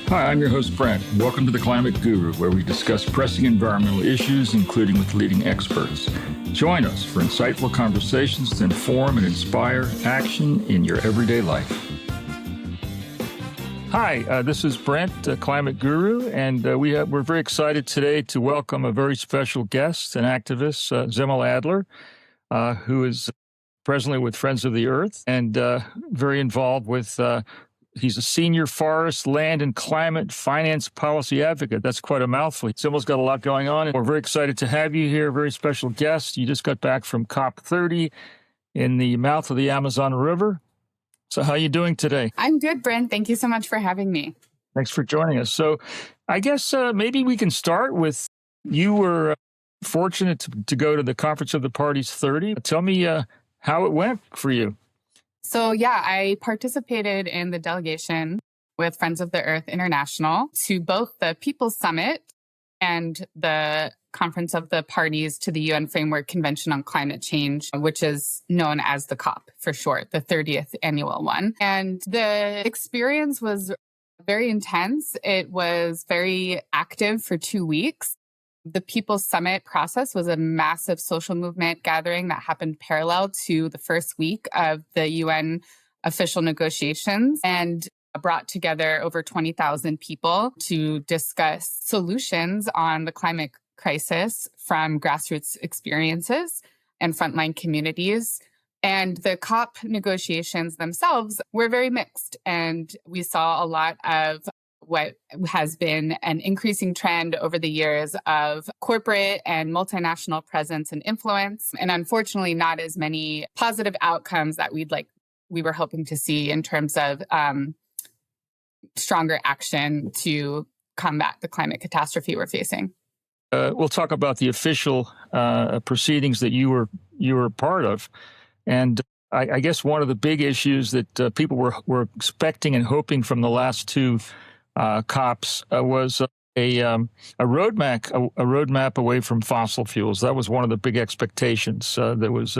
Hi, I'm your host, Brent. Welcome to the Climate Guru, where we discuss pressing environmental issues, including with leading experts. Join us for insightful conversations to inform and inspire action in your everyday life. Hi, this is Brent, Climate Guru, and we're very excited today to welcome a very special guest, an activist, Zimyl Adler, who is presently with Friends of the Earth and very involved with he's a senior forest, land, and climate finance policy advocate. That's quite a mouthful. Zimyl's got a lot going on, and we're very excited to have you here, a very special guest. You just got back from COP30 in the mouth of the Amazon River. So how are you doing today? I'm good, Brent. Thank you so much for having me. Thanks for joining us. So I guess maybe we can start with, you were fortunate to go to the Conference of the Parties 30. Tell me how it went for you. So yeah, I participated in the delegation with Friends of the Earth International to both the People's Summit and the Conference of the Parties to the UN Framework Convention on Climate Change, which is known as the COP for short, the 30th annual one. And the experience was very intense. It was very active for 2 weeks. The People's Summit process was a massive social movement gathering that happened parallel to the first week of the UN official negotiations and brought together over 20,000 people to discuss solutions on the climate crisis from grassroots experiences and frontline communities. And the COP negotiations themselves were very mixed. And we saw a lot of what has been an increasing trend over the years of corporate and multinational presence and influence, and unfortunately not as many positive outcomes that we were hoping to see in terms of stronger action to combat the climate catastrophe we're facing. We'll talk about the official proceedings that you were part of, and I guess one of the big issues that people were expecting and hoping from the last two COPs was a roadmap away from fossil fuels. That was one of the big expectations that was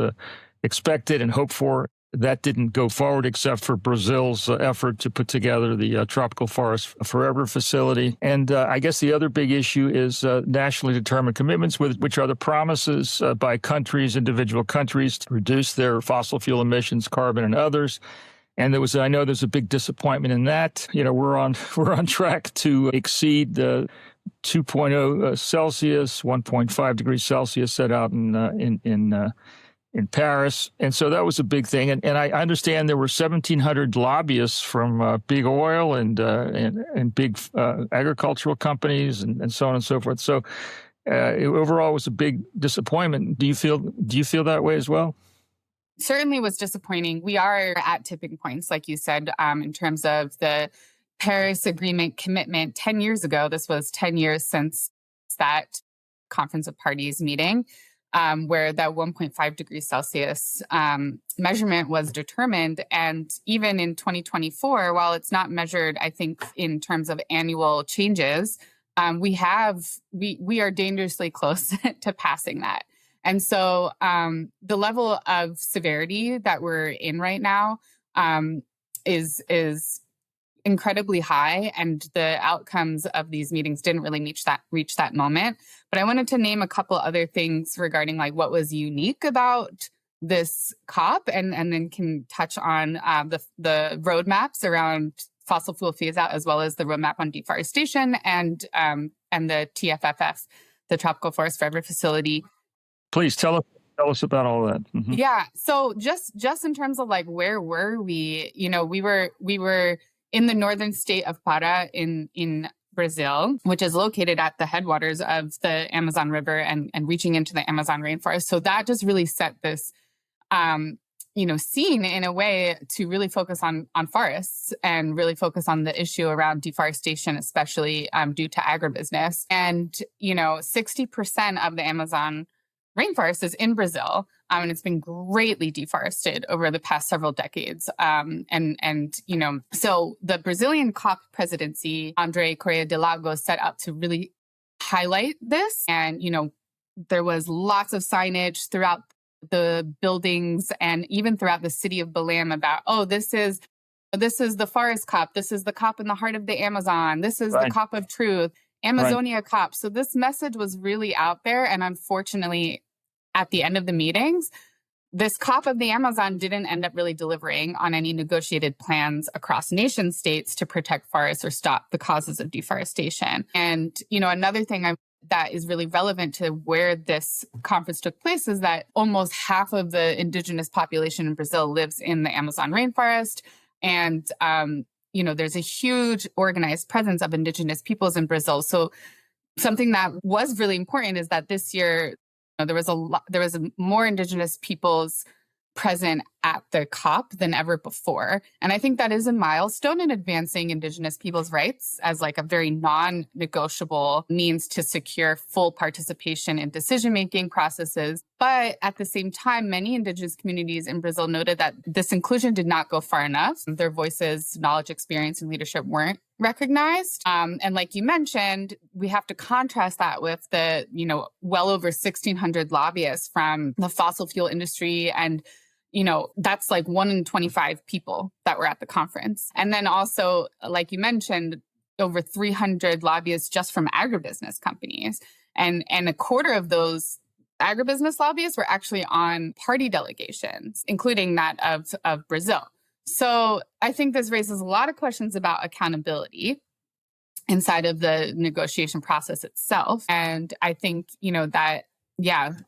expected and hoped for. That didn't go forward except for Brazil's effort to put together the Tropical Forest Forever facility. And I guess the other big issue is nationally determined commitments, which are the promises by individual countries to reduce their fossil fuel emissions, carbon and others. And I know there's a big disappointment in that. You know, we're on track to exceed the 2.0 Celsius, 1.5 degrees Celsius set out in Paris. And so that was a big thing. And I understand there were 1,700 lobbyists from big oil and big agricultural companies and so on and so forth. So overall, it was a big disappointment. Do you feel that way as well? Certainly was disappointing. We are at tipping points, like you said, in terms of the Paris Agreement commitment 10 years ago. This was 10 years since that Conference of Parties meeting, where that 1.5 degrees Celsius measurement was determined. And even in 2024, while it's not measured, I think, in terms of annual changes, we are dangerously close to passing that. And so the level of severity that we're in right now is incredibly high, and the outcomes of these meetings didn't really reach that moment. But I wanted to name a couple other things regarding what was unique about this COP, and then can touch on the roadmaps around fossil fuel phase out, as well as the roadmap on deforestation and the TFFF, the Tropical Forest Forever facility. Please tell us about all that. Mm-hmm. Yeah. So just in terms of where were we? You know, we were in the northern state of Pará in Brazil, which is located at the headwaters of the Amazon River and reaching into the Amazon rainforest. So that just really set this scene in a way to really focus on forests and really focus on the issue around deforestation, especially due to agribusiness. And 60% of the Amazon rainforest is in Brazil, and it's been greatly deforested over the past several decades. So the Brazilian COP presidency, André Correia de Lagos, set out to really highlight this. And, there was lots of signage throughout the buildings and even throughout the city of Belém about, this is This is the forest COP. This is the COP in the heart of the Amazon. This is the Right. COP of truth, Amazonia COP. So this message was really out there. And unfortunately, at the end of the meetings, this COP of the Amazon didn't end up really delivering on any negotiated plans across nation states to protect forests or stop the causes of deforestation. And, another thing that is really relevant to where this conference took place is that almost half of the indigenous population in Brazil lives in the Amazon rainforest. And, there's a huge organized presence of indigenous peoples in Brazil. So something that was really important is that this year, there was more indigenous peoples present at the COP than ever before. And I think that is a milestone in advancing indigenous people's rights as like a very non-negotiable means to secure full participation in decision-making processes. But at the same time, many indigenous communities in Brazil noted that this inclusion did not go far enough. Their voices, knowledge, experience, and leadership weren't recognized. And like you mentioned, we have to contrast that with the, well over 1,600 lobbyists from the fossil fuel industry. And that's like 1 in 25 people that were at the conference. And then also, like you mentioned, over 300 lobbyists just from agribusiness companies. And a quarter of those agribusiness lobbyists were actually on party delegations, including that of Brazil. So I think this raises a lot of questions about accountability inside of the negotiation process itself. And I think,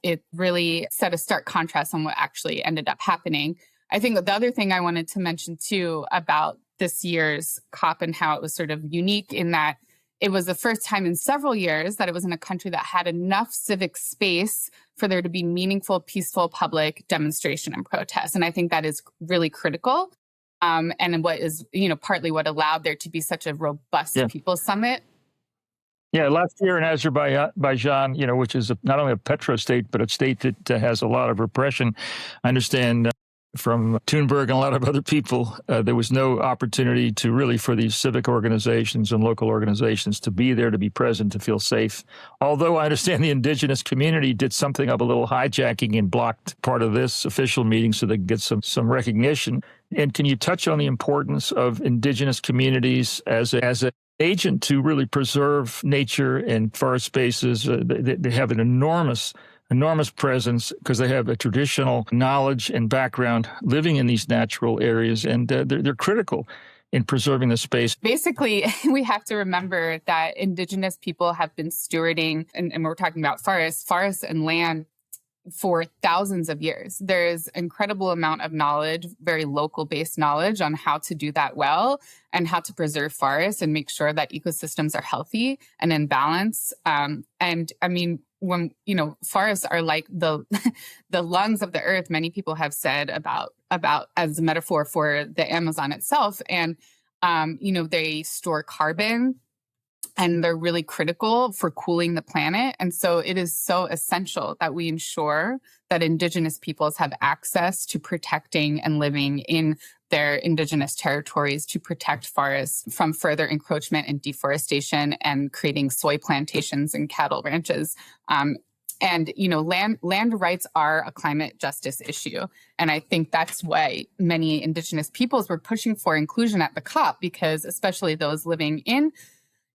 it really set a stark contrast on what actually ended up happening. I think the other thing I wanted to mention too about this year's COP and how it was sort of unique in that it was the first time in several years that it was in a country that had enough civic space for there to be meaningful, peaceful public demonstration and protest. And I think that is really critical. And what is, partly what allowed there to be such a robust People's Summit. Yeah, last year in Azerbaijan, which is not only a petrostate, but a state that has a lot of repression. I understand from Thunberg and a lot of other people, there was no opportunity to really for these civic organizations and local organizations to be there, to be present, to feel safe. Although I understand the indigenous community did something of a little hijacking and blocked part of this official meeting so they could get some recognition. And can you touch on the importance of indigenous communities as a agent to really preserve nature and forest spaces? They have an enormous presence because they have a traditional knowledge and background living in these natural areas, and they're critical in preserving the space. Basically, we have to remember that indigenous people have been stewarding, and we're talking about forests and land for thousands of years. There's incredible amount of knowledge, very local-based knowledge on how to do that well and how to preserve forests and make sure that ecosystems are healthy and in balance. And I mean, when, forests are like the lungs of the earth, many people have said about as a metaphor for the Amazon itself. And, they store carbon, and they're really critical for cooling the planet. And so it is so essential that we ensure that indigenous peoples have access to protecting and living in their indigenous territories to protect forests from further encroachment and deforestation and creating soy plantations and cattle ranches. And land rights are a climate justice issue. And I think that's why many indigenous peoples were pushing for inclusion at the COP, because especially those living in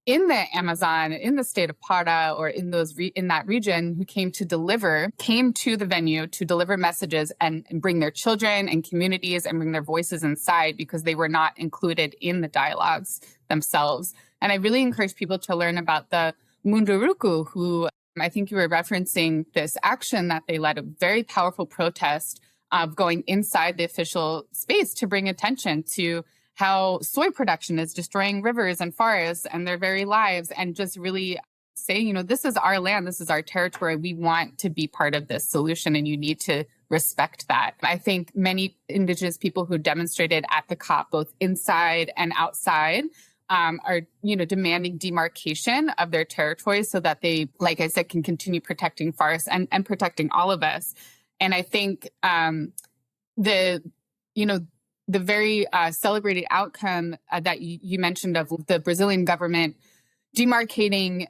the Amazon, in the state of Para, or in that region, who came to the venue to deliver messages and bring their children and communities and bring their voices inside, because they were not included in the dialogues themselves. And I really encourage people to learn about the Munduruku, who I think you were referencing this action that they led, a very powerful protest of going inside the official space to bring attention to how soy production is destroying rivers and forests and their very lives, and just really saying, this is our land, this is our territory. We want to be part of this solution, and you need to respect that. I think many indigenous people who demonstrated at the COP, both inside and outside, are, demanding demarcation of their territories so that they, like I said, can continue protecting forests and protecting all of us. And I think the very celebrated outcome that you mentioned of the Brazilian government demarcating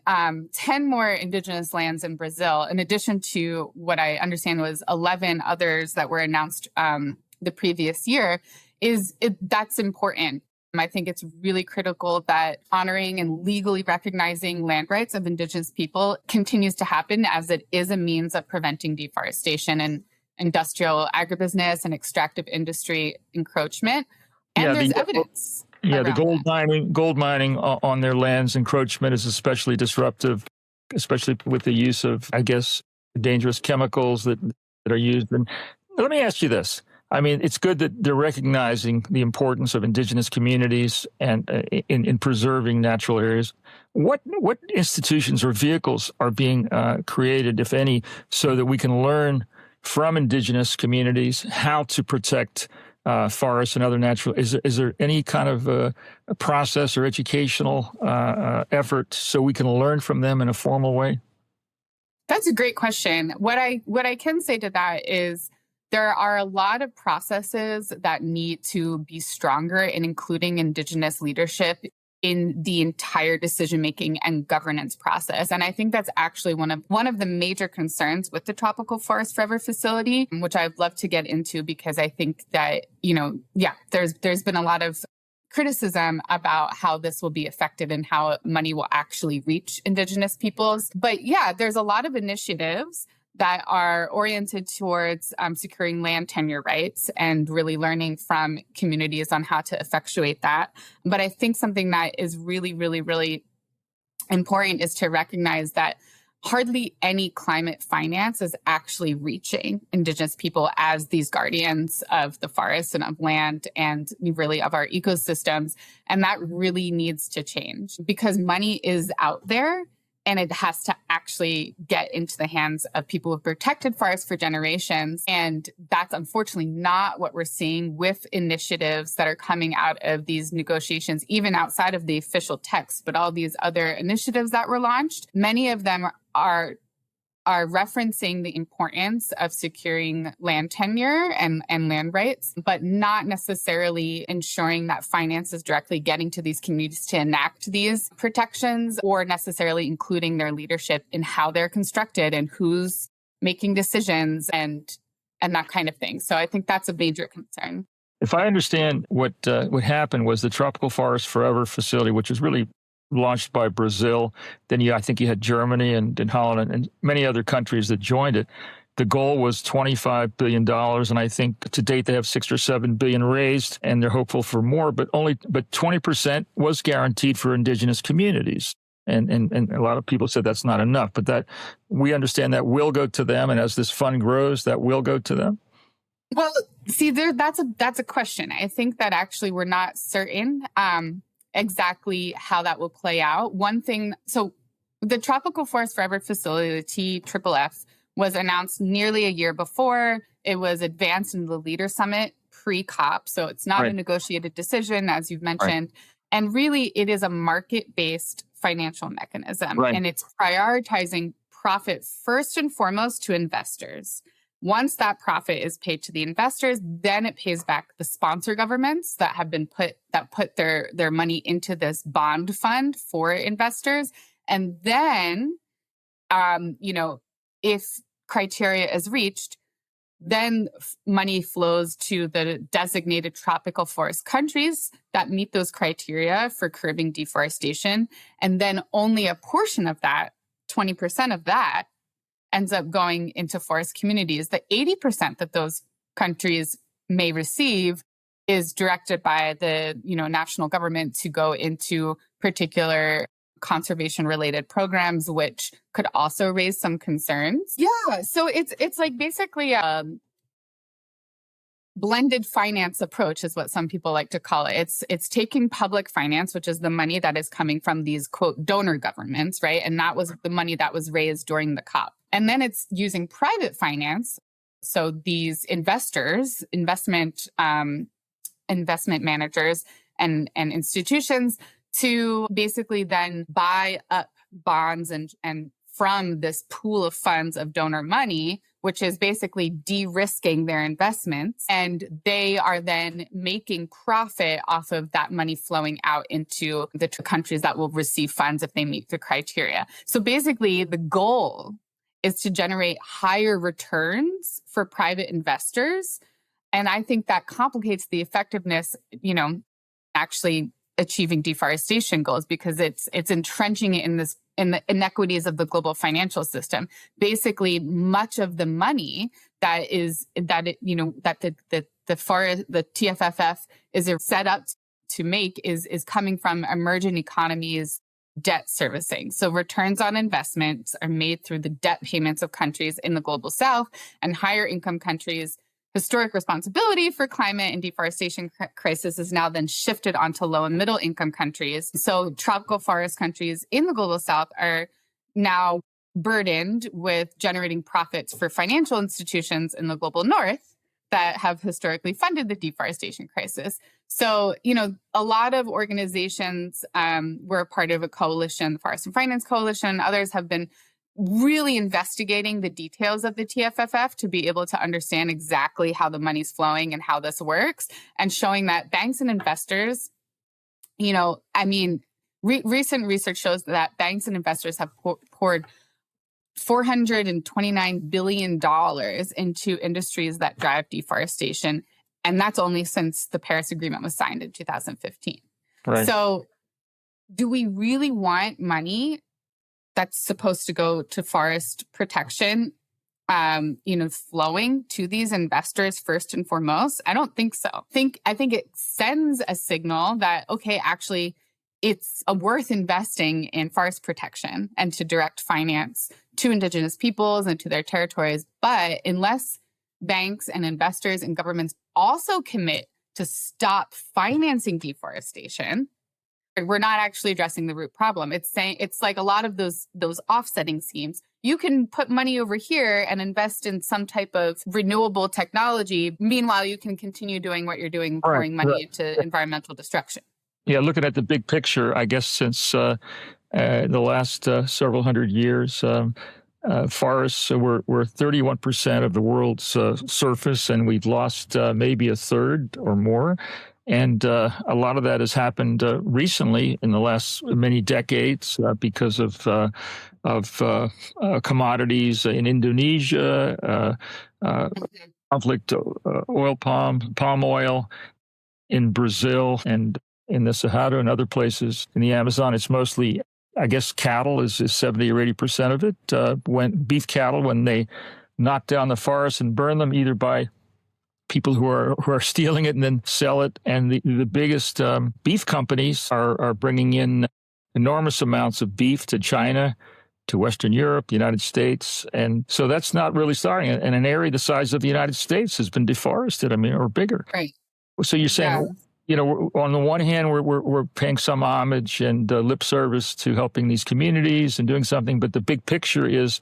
10 more indigenous lands in Brazil, in addition to what I understand was 11 others that were announced the previous year, that's important. I think it's really critical that honoring and legally recognizing land rights of Indigenous people continues to happen, as it is a means of preventing deforestation and industrial agribusiness and extractive industry encroachment. And there's evidence. Yeah, the gold mining on their lands, encroachment is especially disruptive, especially with the use of, I guess, dangerous chemicals that are used. And let me ask you this. I mean, it's good that they're recognizing the importance of Indigenous communities and in preserving natural areas. What institutions or vehicles are being created, if any, so that we can learn from Indigenous communities how to protect forests and other natural? Is there any kind of a process or educational effort so we can learn from them in a formal way? That's a great question. What I can say to that is, there are a lot of processes that need to be stronger in including Indigenous leadership in the entire decision-making and governance process. And I think that's actually one of the major concerns with the Tropical Forest Forever facility, which I'd love to get into, because I think that, there's been a lot of criticism about how this will be effective and how money will actually reach Indigenous peoples. But there's a lot of initiatives that are oriented towards securing land tenure rights and really learning from communities on how to effectuate that. But I think something that is really, really, really important is to recognize that hardly any climate finance is actually reaching Indigenous people as these guardians of the forest and of land and really of our ecosystems. And that really needs to change, because money is out there, and it has to actually get into the hands of people who've protected forests for generations. And that's unfortunately not what we're seeing with initiatives that are coming out of these negotiations, even outside of the official text. But all these other initiatives that were launched, many of them are referencing the importance of securing land tenure and land rights, but not necessarily ensuring that finance is directly getting to these communities to enact these protections, or necessarily including their leadership in how they're constructed and who's making decisions and that kind of thing. So I think that's a major concern. If I understand what happened was the Tropical Forest Forever facility, which is really launched by Brazil. Then I think you had Germany and Holland and many other countries that joined it. The goal was $25 billion. And I think to date, they have 6 or 7 billion raised, and they're hopeful for more, but 20% was guaranteed for Indigenous communities. And a lot of people said that's not enough, but that we understand that will go to them. And as this fund grows, that will go to them. Well, see, that's a question. I think that actually we're not certain exactly how that will play out. One thing, so the Tropical Forest Forever facility, the TFFF, was announced nearly a year before. It was advanced in the Leader Summit pre-COP. So it's not a negotiated decision, as you've mentioned. Right. And really, it is a market-based financial mechanism. Right. And it's prioritizing profit first and foremost to investors. Once that profit is paid to the investors, then it pays back the sponsor governments that have been put their money into this bond fund for investors. And then, if criteria is reached, then money flows to the designated tropical forest countries that meet those criteria for curbing deforestation. And then only a portion of that, 20% of that, ends up going into forest communities. The 80% that those countries may receive is directed by the national government to go into particular conservation-related programs, which could also raise some concerns. Yeah, so it's like basically a blended finance approach is what some people like to call it. It's taking public finance, which is the money that is coming from these, quote, donor governments, right? And that was the money that was raised during the COP. And then it's using private finance. So these investors, investment managers and institutions to basically then buy up bonds and from this pool of funds of donor money, which is basically de-risking their investments. And they are then making profit off of that money flowing out into the countries that will receive funds if they meet the criteria. So basically, the goal is to generate higher returns for private investors And I think that complicates the effectiveness, actually achieving deforestation goals, because it's entrenching it in the inequities of the global financial system. Basically, much of the money that the TFFF is set up to make is coming from emerging economies' debt servicing. So returns on investments are made through the debt payments of countries in the global south, and higher income countries' historic responsibility for climate and deforestation crisis is now then shifted onto low and middle income countries. So tropical forest countries in the global south are now burdened with generating profits for financial institutions in the global north that have historically funded the deforestation crisis. So, a lot of organizations were a part of a coalition, the Forest and Finance Coalition. Others have been really investigating the details of the TFFF to be able to understand exactly how the money's flowing and how this works, and showing that banks and investors, recent research shows that banks and investors have poured $429 billion into industries that drive deforestation. And that's only since the Paris Agreement was signed in 2015. Right. So do we really want money that's supposed to go to forest protection, flowing to these investors first and foremost? I don't think so. I think it sends a signal that, okay, actually, it's worth investing in forest protection and to direct finance to Indigenous peoples and to their territories. But unless banks and investors and governments also commit to stop financing deforestation, we're not actually addressing the root problem. It's like a lot of those offsetting schemes. You can put money over here and invest in some type of renewable technology. Meanwhile, you can continue doing what you're doing, pouring money into environmental destruction. Yeah, looking at the big picture, I guess since the last several hundred years, forests were 31% of the world's surface, and we've lost maybe a third or more. And a lot of that has happened recently in the last many decades because of commodities in Indonesia, conflict, palm oil in Brazil, and in the Sahara and other places in the Amazon. It's mostly, I guess, cattle is 70 or 80% of it. When beef cattle, when they knock down the forests and burn them, either by people who are stealing it and then sell it. And the biggest beef companies are bringing in enormous amounts of beef to China, to Western Europe, the United States. And so that's not really starting. And an area the size of the United States has been deforested, or bigger. Right. So you're saying, on the one hand, we're paying some homage and lip service to helping these communities and doing something. But the big picture is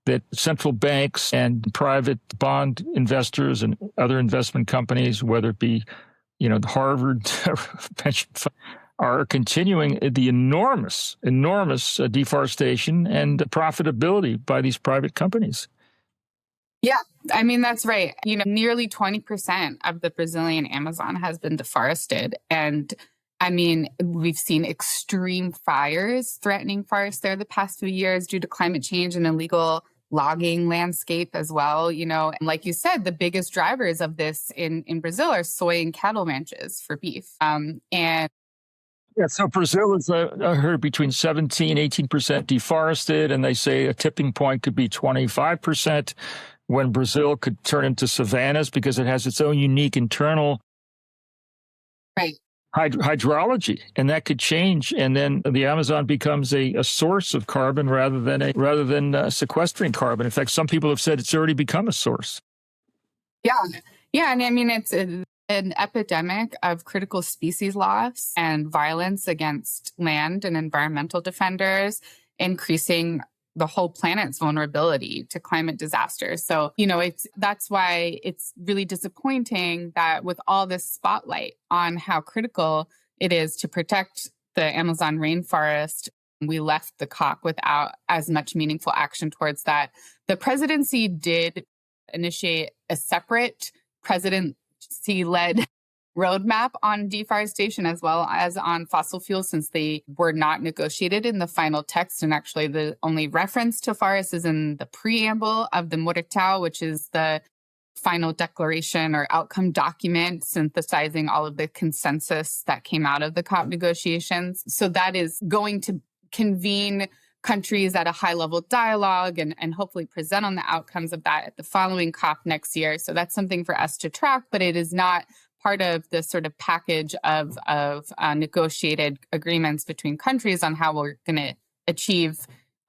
that central banks and private bond investors and other investment companies, whether it be, the Harvard pension fund, are continuing the enormous deforestation and profitability by these private companies. Yeah, that's right. Nearly 20% of the Brazilian Amazon has been deforested. And we've seen extreme fires threatening forests there the past few years due to climate change and illegal logging landscape as well. And like you said, the biggest drivers of this in Brazil are soy and cattle ranches for beef. So Brazil is, I heard, between 17, 18% deforested, and they say a tipping point could be 25% when Brazil could turn into savannas because it has its own unique internal hydrology, and that could change, and then the Amazon becomes a source of carbon rather than sequestering carbon. In fact, some people have said it's already become a source. Yeah, and it's an epidemic of critical species loss and violence against land and environmental defenders, increasing the whole planet's vulnerability to climate disasters. So, that's why it's really disappointing that with all this spotlight on how critical it is to protect the Amazon rainforest, we left the COP without as much meaningful action towards that. The presidency did initiate a separate presidency-led roadmap on deforestation as well as on fossil fuels, since they were not negotiated in the final text. And actually, the only reference to forests is in the preamble of the Moretau, which is the final declaration or outcome document synthesizing all of the consensus that came out of the COP negotiations. So that is going to convene countries at a high level dialogue and hopefully present on the outcomes of that at the following COP next year. So that's something for us to track, but it is not part of the sort of package of negotiated agreements between countries on how we're going to achieve,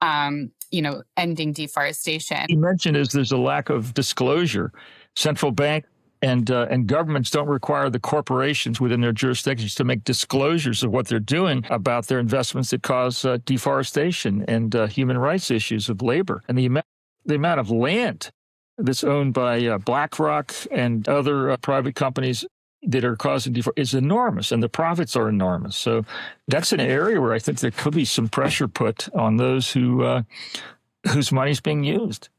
ending deforestation. You mentioned there's a lack of disclosure. Central bank and governments don't require the corporations within their jurisdictions to make disclosures of what they're doing about their investments that cause deforestation and human rights issues of labor. And the amount of land that's owned by BlackRock and other private companies that are causing deforestation is enormous, and the profits are enormous. So that's an area where I think there could be some pressure put on those whose money's being used.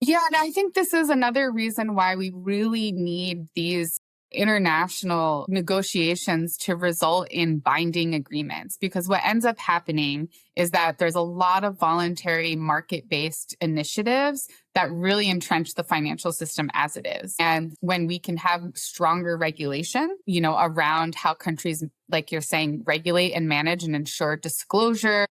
Yeah, and I think this is another reason why we really need these international negotiations to result in binding agreements, because what ends up happening is that there's a lot of voluntary market-based initiatives that really entrench the financial system as it is. And when we can have stronger regulation, around how countries, like you're saying, regulate and manage and ensure disclosure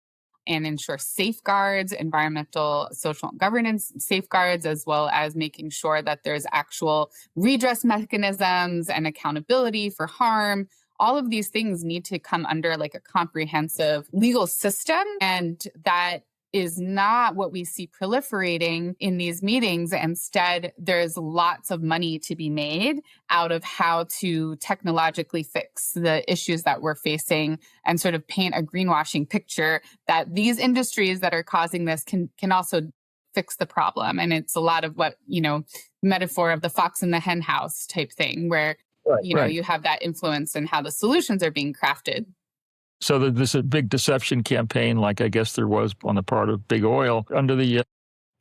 and ensure safeguards, environmental, social, and governance safeguards, as well as making sure that there's actual redress mechanisms and accountability for harm. All of these things need to come under like a comprehensive legal system. And that is not what we see proliferating in these meetings. Instead, there's lots of money to be made out of how to technologically fix the issues that we're facing and sort of paint a greenwashing picture that these industries that are causing this can also fix the problem. And it's a lot of what, metaphor of the fox in the hen house type thing, where, you have that influence in how the solutions are being crafted. So there's a big deception campaign, like I guess there was on the part of big oil, under the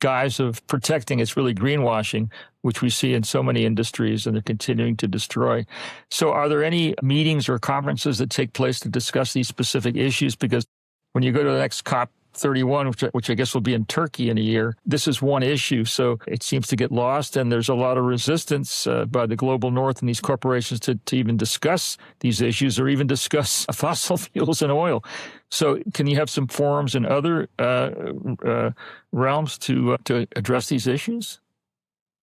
guise of protecting. It's really greenwashing, which we see in so many industries, and they're continuing to destroy. So are there any meetings or conferences that take place to discuss these specific issues? Because when you go to the next COP 31, which I guess will be in Turkey in a year, this is one issue. So it seems to get lost, and there's a lot of resistance by the global north and these corporations to even discuss these issues or even discuss fossil fuels and oil. So can you have some forums in other realms to address these issues?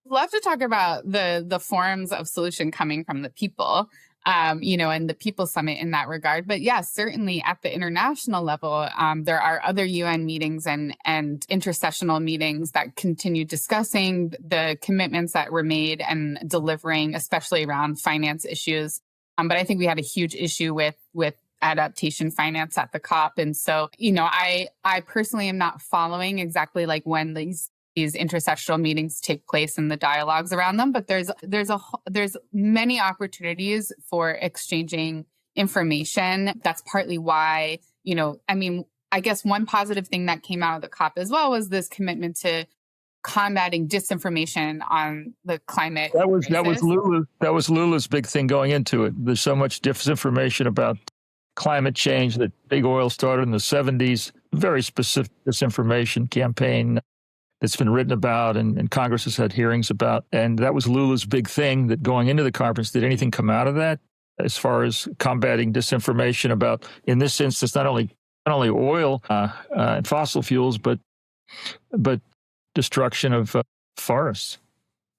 Love to talk about the forums of solution coming from the people. And the People Summit in that regard. But yes, certainly at the international level, there are other UN meetings and intersessional meetings that continue discussing the commitments that were made and delivering, especially around finance issues. But I think we had a huge issue with adaptation finance at the COP. And so, I personally am not following exactly like when these intersessional meetings take place and the dialogues around them, but there's many opportunities for exchanging information. That's partly why, I guess one positive thing that came out of the COP as well was this commitment to combating disinformation on the climate. That was Lula's big thing going into it. There's so much disinformation about climate change that big oil started in the 70s, very specific disinformation campaign that's been written about and Congress has had hearings about. And that was Lula's big thing, that going into the conference, did anything come out of that as far as combating disinformation about, in this instance, not only oil and fossil fuels, but destruction of forests?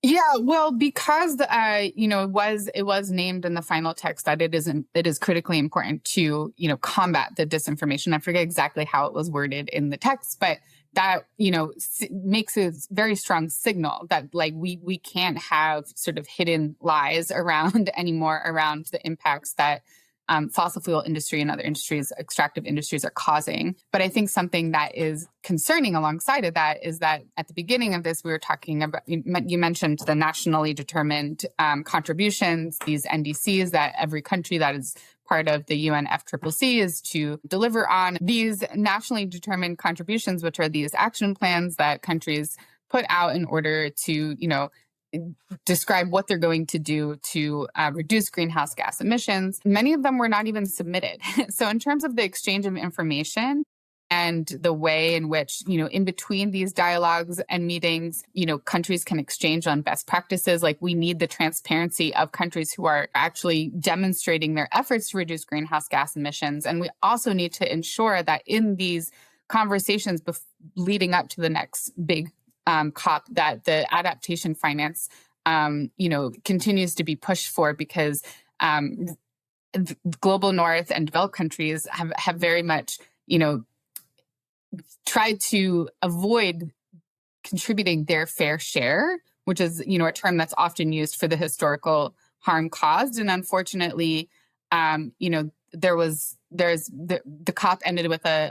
Yeah, well, because it was named in the final text that it is critically important to combat the disinformation. I forget exactly how it was worded in the text, but that makes a very strong signal that like we can't have sort of hidden lies around anymore around the impacts that fossil fuel industry and other industries, extractive industries, are causing. But I think something that is concerning alongside of that is that at the beginning of this, we were talking about, you mentioned the nationally determined contributions, these NDCs that every country that is part of the UNFCCC is to deliver on. These nationally determined contributions, which are these action plans that countries put out in order to, describe what they're going to do to reduce greenhouse gas emissions. Many of them were not even submitted. So in terms of the exchange of information, and the way in which, in between these dialogues and meetings, countries can exchange on best practices. Like, we need the transparency of countries who are actually demonstrating their efforts to reduce greenhouse gas emissions. And we also need to ensure that in these conversations leading up to the next big COP, that the adaptation finance, continues to be pushed for, because global North and developed countries have very much, tried to avoid contributing their fair share, which is, a term that's often used for the historical harm caused. And unfortunately, the COP ended with a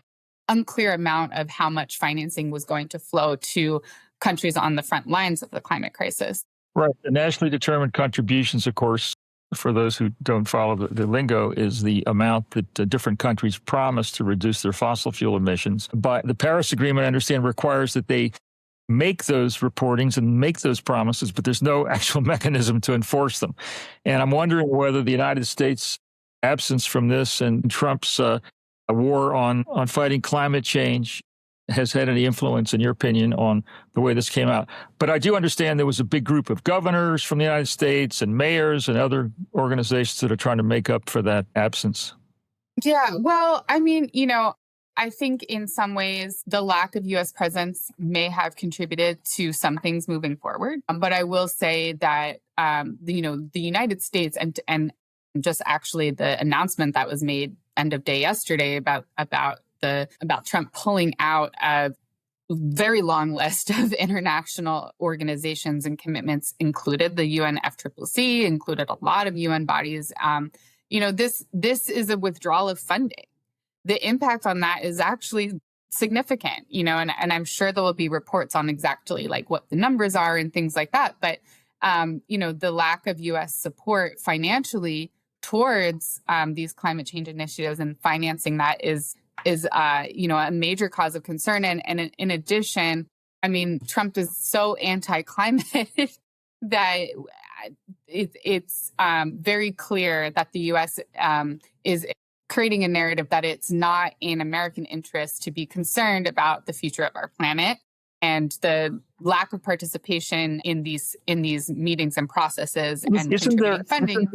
unclear amount of how much financing was going to flow to countries on the front lines of the climate crisis. Right. The nationally determined contributions, of course, for those who don't follow the lingo, is the amount that different countries promise to reduce their fossil fuel emissions. But the Paris Agreement, I understand, requires that they make those reportings and make those promises, but there's no actual mechanism to enforce them. And I'm wondering whether the United States' absence from this and Trump's war on fighting climate change has had any influence, in your opinion, on the way this came out. But I do understand there was a big group of governors from the United States and mayors and other organizations that are trying to make up for that absence. Yeah, well, I mean, I think in some ways the lack of U.S. presence may have contributed to some things moving forward. But I will say that, the United States and just actually the announcement that was made end of day yesterday about Trump pulling out a very long list of international organizations and commitments, included the UNFCCC, included a lot of UN bodies. This is a withdrawal of funding. The impact on that is actually significant, and I'm sure there will be reports on exactly like what the numbers are and things like that. But, the lack of U.S. support financially towards these climate change initiatives and financing that is a major cause of concern. And in addition, I mean, Trump is so anti-climate that it's very clear that the U.S. Is creating a narrative that it's not in American interest to be concerned about the future of our planet. And the lack of participation in these meetings and processes and contributing funding.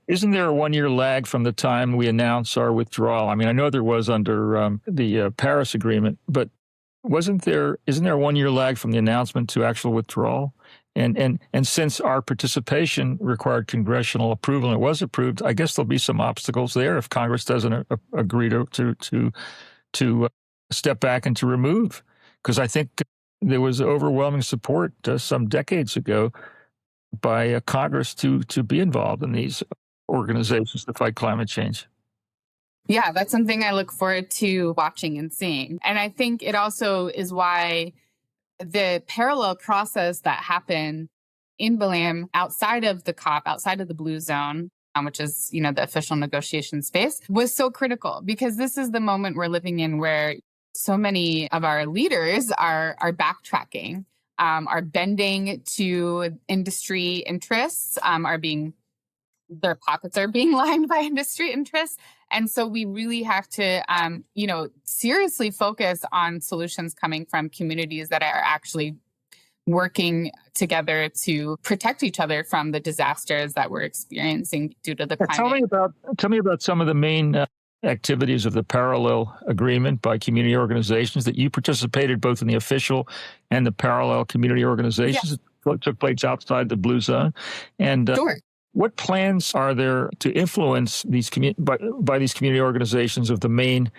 Isn't there a 1 year lag from the time we announce our withdrawal? I mean, I know there was under the Paris Agreement, but isn't there a 1 year lag from the announcement to actual withdrawal? And since our participation required congressional approval and it was approved, I guess there'll be some obstacles there if Congress doesn't agree to step back and to remove. Because I think there was overwhelming support some decades ago by Congress to be involved in these organizations to fight climate change. Yeah, that's something I look forward to watching and seeing. And I think it also is why the parallel process that happened in Belém outside of the COP, outside of the Blue Zone, which is, the official negotiation space, was so critical, because this is the moment we're living in where so many of our leaders are backtracking, are bending to industry interests, their pockets are being lined by industry interests. And so we really have to, seriously focus on solutions coming from communities that are actually working together to protect each other from the disasters that we're experiencing due to the climate. Tell me about some of the main activities of the parallel agreement by community organizations that you participated both in the official and the parallel community organizations that took place outside the Blue Zone. And Sure. What plans are there to influence these by these community organizations of the main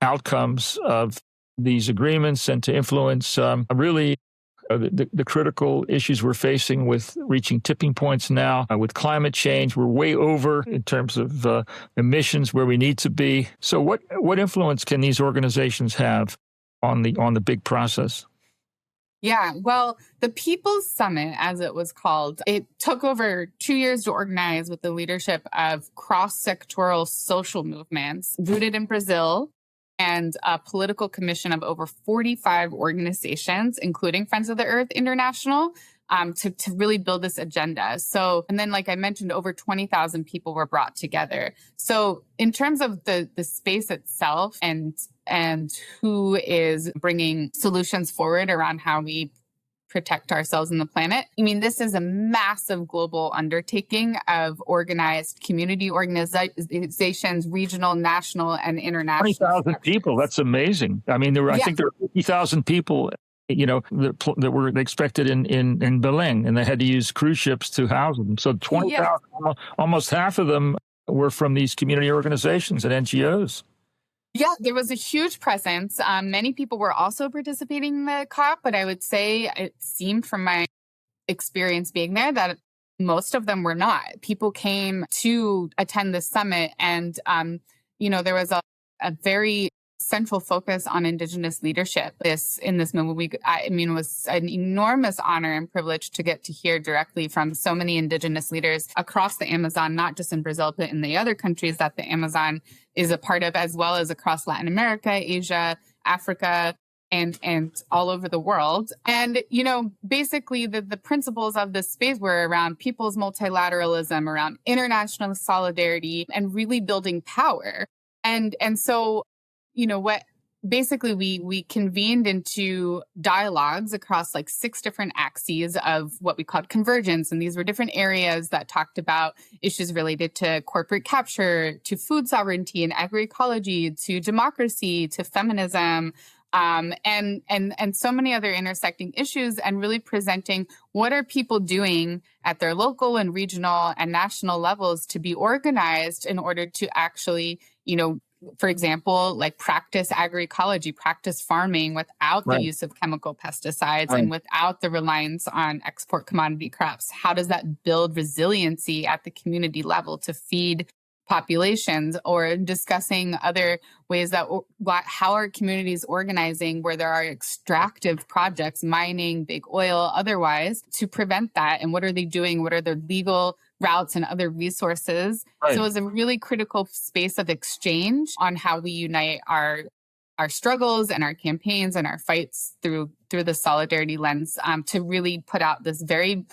outcomes of these agreements and to influence the critical issues we're facing with reaching tipping points now with climate change? We're way over in terms of emissions where we need to be. So what influence can these organizations have on the big process? Yeah, well, the People's Summit, as it was called, it took over 2 years to organize with the leadership of cross-sectoral social movements rooted in Brazil and a political commission of over 45 organizations, including Friends of the Earth International, to really build this agenda. So, and then, like I mentioned, over 20,000 people were brought together. So in terms of the space itself and and who is bringing solutions forward around how we protect ourselves and the planet. I mean, this is a massive global undertaking of organized community organizations, regional, national, and international. 20,000 people. That's amazing. I mean, I think there were 50,000 people, that were expected in Berlin, and they had to use cruise ships to house them. So 20,000, almost half of them were from these community organizations and NGOs. Yeah, there was a huge presence. Many people were also participating in the COP, but I would say it seemed from my experience being there that most of them were not. People came to attend the summit, and there was a very central focus on Indigenous leadership. In this movement, it was an enormous honor and privilege to get to hear directly from so many Indigenous leaders across the Amazon, not just in Brazil, but in the other countries that the Amazon is a part of, as well as across Latin America, Asia, Africa, and all over the world. And, basically the principles of this space were around people's multilateralism, around international solidarity, and really building power. And so, what basically we convened into dialogues across like 6 different axes of what we called convergence. And these were different areas that talked about issues related to corporate capture, to food sovereignty and agroecology, to democracy, to feminism, and so many other intersecting issues, and really presenting what are people doing at their local and regional and national levels to be organized in order to actually, for example, like practice agroecology, practice farming without the use of chemical pesticides and without the reliance on export commodity crops. How does that build resiliency at the community level to feed populations? Or discussing other ways that how are communities organizing where there are extractive projects, mining, big oil, otherwise, to prevent that? And what are they doing? What are their legal routes and other resources? So it was a really critical space of exchange on how we unite our struggles and our campaigns and our fights through the solidarity lens, to really put out this very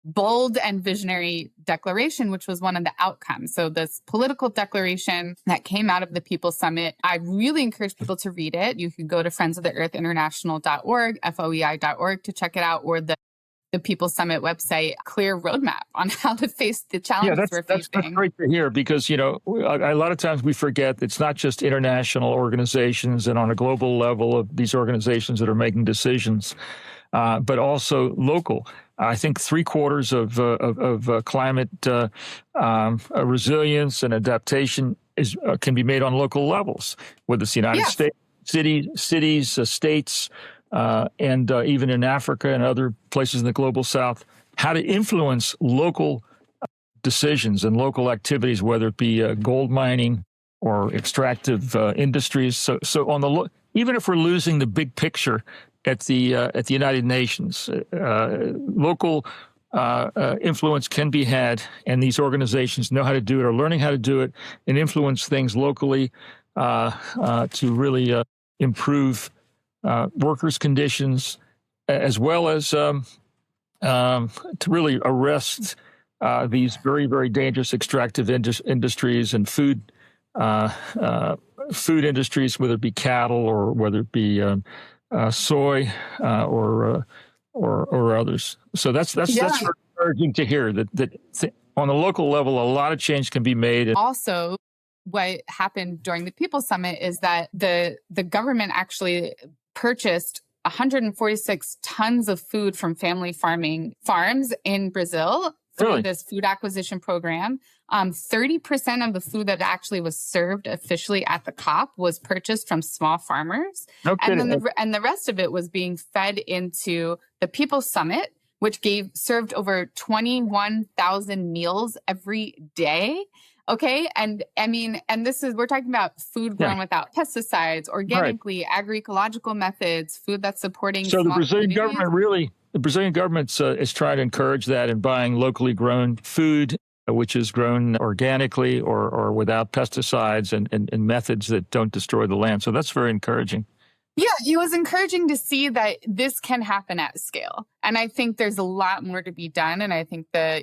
bold and visionary declaration, which was one of the outcomes. So this political declaration that came out of the People's Summit, I really encourage people to read it. You can go to friendsoftheearthinterntional.org, FOEI.org to check it out, or the People's Summit website, clear roadmap on how to face the challenges we're facing. That's great to hear, because, a lot of times we forget it's not just international organizations and on a global level of these organizations that are making decisions, but also local. I think 3/4 of climate resilience and adaptation can be made on local levels, whether it's the United States, cities, states, and even in Africa and other places in the global South, how to influence local decisions and local activities, whether it be gold mining or extractive industries. So even if we're losing the big picture at the United Nations, local influence can be had, and these organizations know how to do it, or learning how to do it, and influence things locally to really improve workers' conditions, as well as to really arrest these very, very dangerous extractive industries and food industries, whether it be cattle or whether it be soy or others. So that's very encouraging to hear that on the local level, a lot of change can be made. Also, what happened during the People's Summit is that the government actually purchased 146 tons of food from family farms in Brazil through this food acquisition program. 30% of the food that actually was served officially at the COP was purchased from small farmers. No kidding. And the rest of it was being fed into the People's Summit, which served over 21,000 meals every day. Okay. And I mean, and we're talking about food grown without pesticides, organically, agroecological methods, food that's supporting. So the Brazilian government is trying to encourage that in buying locally grown food, which is grown organically or without pesticides and methods that don't destroy the land. So that's very encouraging. Yeah, it was encouraging to see that this can happen at scale. And I think there's a lot more to be done. And I think the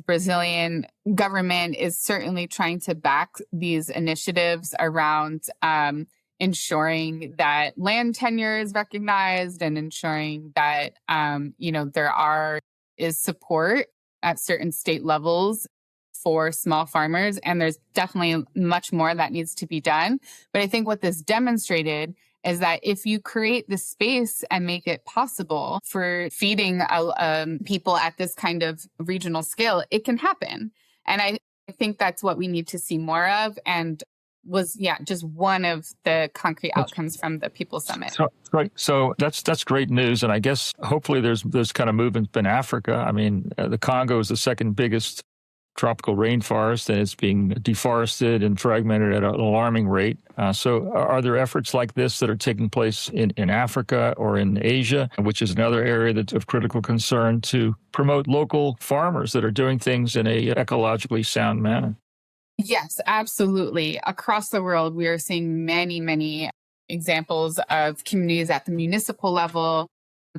Brazilian government is certainly trying to back these initiatives around ensuring that land tenure is recognized and ensuring that, there is support at certain state levels for small farmers. And there's definitely much more that needs to be done. But I think what this demonstrated is that if you create the space and make it possible for feeding people at this kind of regional scale, it can happen. And I think that's what we need to see more of, and was just one of the concrete outcomes from the People Summit. So that's great news, and I guess hopefully there's kind of movement in Africa. I mean, the Congo is the second biggest tropical rainforest, and it's being deforested and fragmented at an alarming rate. So are there efforts like this that are taking place in Africa or in Asia, which is another area that's of critical concern, to promote local farmers that are doing things in a ecologically sound manner? Yes, absolutely. Across the world, we are seeing many, many examples of communities at the municipal level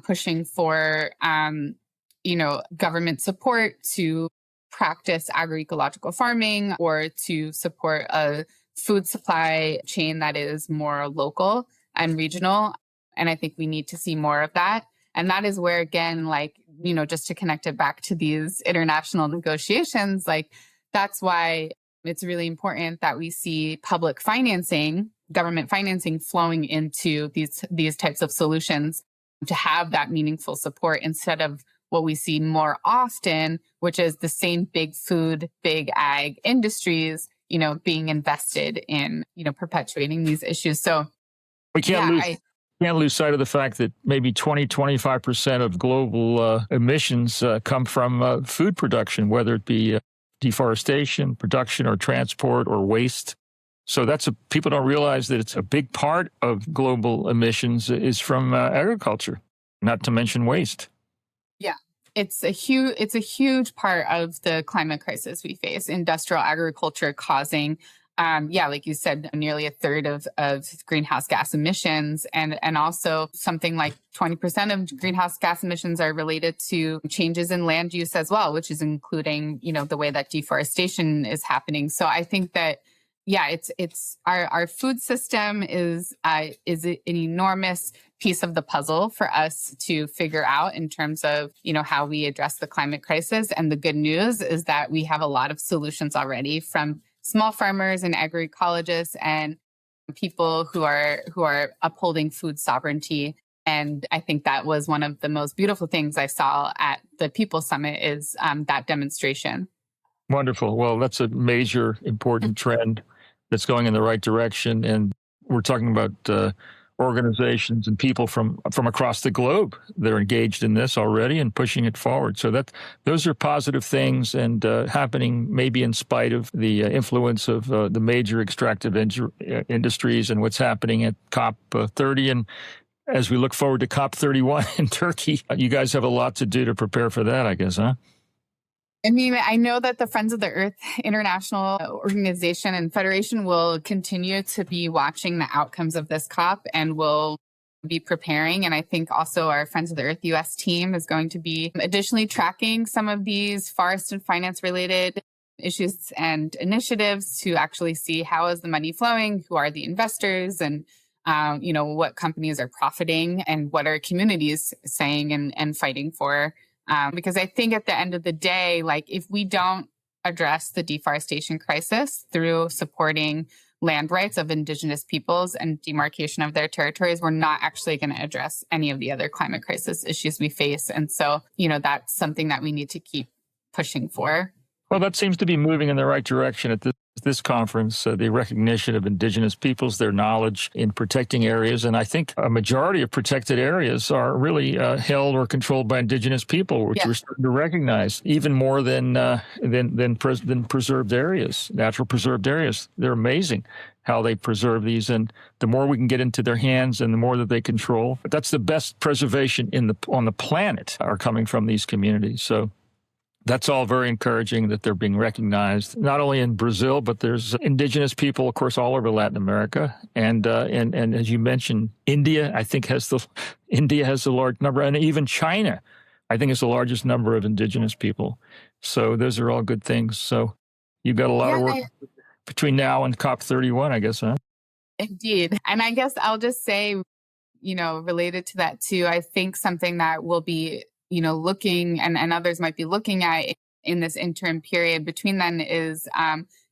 pushing for, government support to practice agroecological farming or to support a food supply chain that is more local and regional. And I think we need to see more of that. And that is where, again, just to connect it back to these international negotiations, that's why it's really important that we see public financing, government financing flowing into these types of solutions to have that meaningful support, instead of what we see more often, which is the same big food, big ag industries, being invested in, perpetuating these issues. So we can't lose sight of the fact that maybe 25% of global emissions come from food production, whether it be deforestation, production, or transport, or waste. So people don't realize that it's a big part of global emissions is from agriculture, not to mention waste. Yeah, it's a huge part of the climate crisis we face. Industrial agriculture causing, like you said, nearly a third of greenhouse gas emissions, and also something like 20% of greenhouse gas emissions are related to changes in land use as well, which is including, the way that deforestation is happening. So I think that, it's our food system is an enormous piece of the puzzle for us to figure out in terms of, how we address the climate crisis. And the good news is that we have a lot of solutions already, from small farmers and agroecologists and people who are upholding food sovereignty. And I think that was one of the most beautiful things I saw at the People Summit, is that demonstration. Wonderful. Well, that's a major important trend that's going in the right direction. And we're talking about organizations and people from across the globe that are engaged in this already and pushing it forward. So those are positive things, and happening maybe in spite of the influence of the major extractive industries and what's happening at COP30. And as we look forward to COP31 in Turkey, you guys have a lot to do to prepare for that, I guess, huh? I mean, I know that the Friends of the Earth International Organization and Federation will continue to be watching the outcomes of this COP and will be preparing. And I think also our Friends of the Earth US team is going to be additionally tracking some of these forest and finance related issues and initiatives to actually see how is the money flowing, who are the investors, and what companies are profiting, and what are communities saying and fighting for. Because I think at the end of the day, if we don't address the deforestation crisis through supporting land rights of Indigenous peoples and demarcation of their territories, we're not actually going to address any of the other climate crisis issues we face. And so, that's something that we need to keep pushing for. Well, that seems to be moving in the right direction at this conference, the recognition of Indigenous peoples, their knowledge in protecting areas. And I think a majority of protected areas are really held or controlled by Indigenous people, which we're starting to recognize even more than preserved areas, natural preserved areas. They're amazing how they preserve these. And the more we can get into their hands and the more that they control, that's the best preservation on the planet are coming from these communities. So that's all very encouraging that they're being recognized, not only in Brazil, but there's Indigenous people, of course, all over Latin America. And as you mentioned, India, I think, has a large number, and even China, I think, is the largest number of Indigenous people. So those are all good things. So you've got a lot of work between now and COP31, I guess, huh? Indeed. And I guess I'll just say, related to that too, I think something that we'll be, looking and others might be looking at in this interim period between then is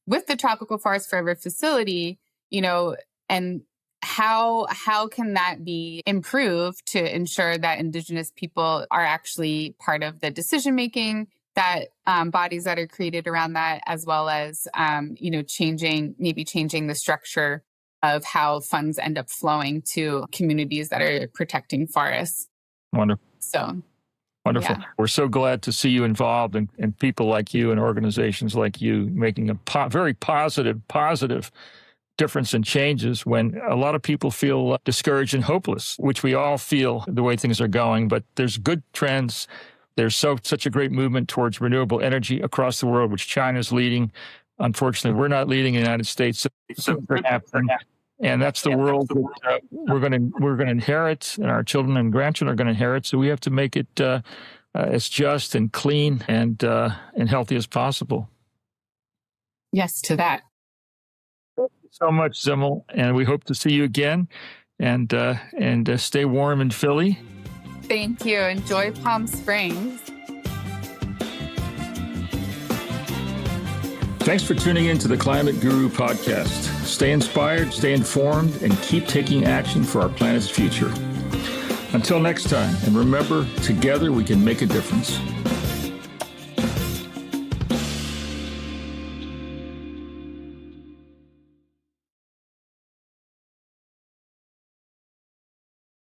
with the Tropical Forest Forever facility, and how can that be improved to ensure that Indigenous people are actually part of the decision making, that bodies that are created around that, as well as changing the structure of how funds end up flowing to communities that are protecting forests. Wonderful. So wonderful. Yeah. We're so glad to see you involved and people like you and organizations like you making a very positive difference and changes when a lot of people feel discouraged and hopeless, which we all feel the way things are going. But there's good trends. There's such a great movement towards renewable energy across the world, which China's leading. Unfortunately, we're not leading in the United States. So and that's the world that we're going to inherit, and our children and grandchildren are going to inherit. So we have to make it as just and clean and healthy as possible. Yes, to that. Thank you so much, Zimyl, and we hope to see you again. And stay warm in Philly. Thank you. Enjoy Palm Springs. Thanks for tuning in to the Climate Guru podcast. Stay inspired, stay informed, and keep taking action for our planet's future. Until next time, and remember, together we can make a difference.